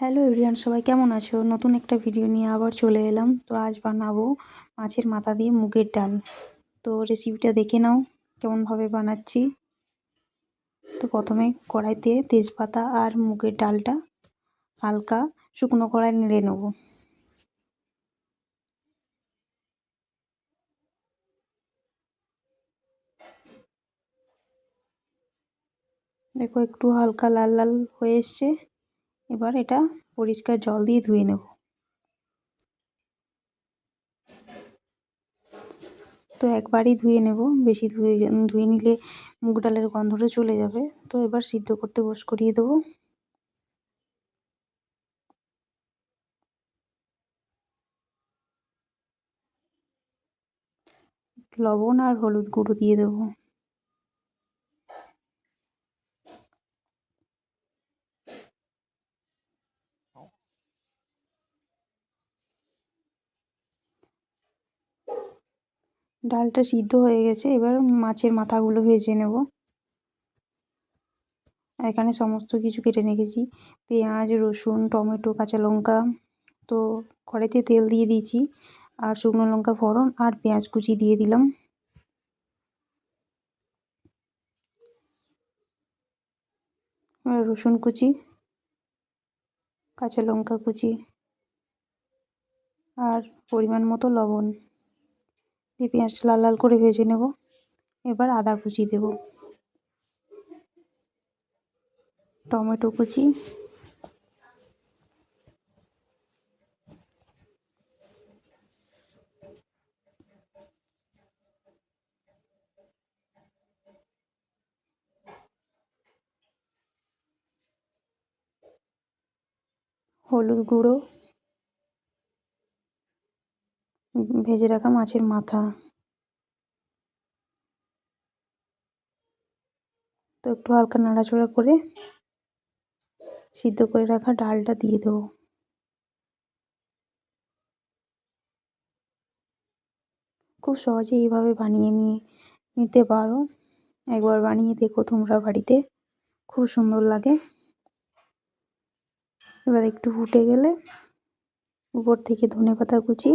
Hello everyone, সবাই কেমন আছো? নতুন একটা ভিডিও নিয়ে আবার চলে এলাম। তো আজ বানাবো মাছের মাথা দিয়ে মুগের ডাল। তো রেসিপিটা দেখে নাও কেমনভাবে বানাচ্ছি। তো প্রথমে কড়াইতে তেজপাতা আর মুগের ডালটা হালকা শুকনো কড়াই নেড়ে নেবো। দেখো একটু হালকা লাল লাল হয়ে এসছে। এবার এটা পরিষ্কার জল দিয়ে ধুয়ে নেব। তো একবারই ধুয়ে নেব, বেশি ধুয়ে নিলে মুগ ডালের গন্ধটা চলে যাবে। তো এবার সিদ্ধ করতে করিয়ে দেবো। লবণ আর হলুদ গুঁড়ো দিয়ে দেবো। ডালটা সিদ্ধ হয়ে গেছে, এবার মাছের মাথাগুলো ভেজে নেব। এখানে সমস্ত কিছু কেটে রেখেছি, পেঁয়াজ, রসুন, টমেটো, কাঁচা লঙ্কা। তো কড়াইতে তেল দিয়ে দিয়েছি আর শুকনো লঙ্কা ফোড়ন আর পেঁয়াজ কুচি দিয়ে দিলাম। রসুন কুচি, কাঁচা লঙ্কা কুচি আর পরিমাণ মতো লবণ দিয়ে পেঁয়াজ লাল লাল করে ভেজে নেব। এবার আদা কুচি দেব, টমেটো কুচি, হলুদ গুঁড়ো, ভেজে রাখা মাছের মাথা। তো একটু হালকা নাড়াচাড়া করে সিদ্ধ করে রাখা ডালটা দিয়ে দেবো। খুব সহজে এইভাবে বানিয়ে নিতে পারো। একবার বানিয়ে দেখো তোমরা বাড়িতে, খুব সুন্দর লাগে। এবার একটু ফুটে গেলে উপর থেকে ধনেপাতা কুচি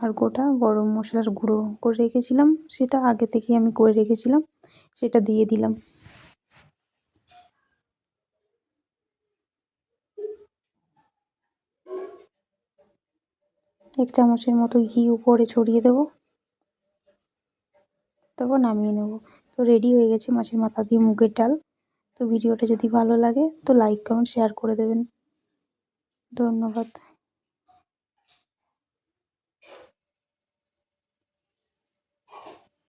আর গোটা গরম মশলার গুঁড়ো করে রেখেছিলাম, সেটা আগে থেকেই আমি করে রেখেছিলাম, সেটা দিয়ে দিলাম। এক চামচের মতো ঘি উপরে ছড়িয়ে দেব, তারপর নামিয়ে নেব। তো রেডি হয়ে গেছে মাছের মাথা দিয়ে মুগের ডাল। তো ভিডিওটা যদি ভালো লাগে তো লাইক, কমেন্ট, শেয়ার করে দেবেন। ধন্যবাদ।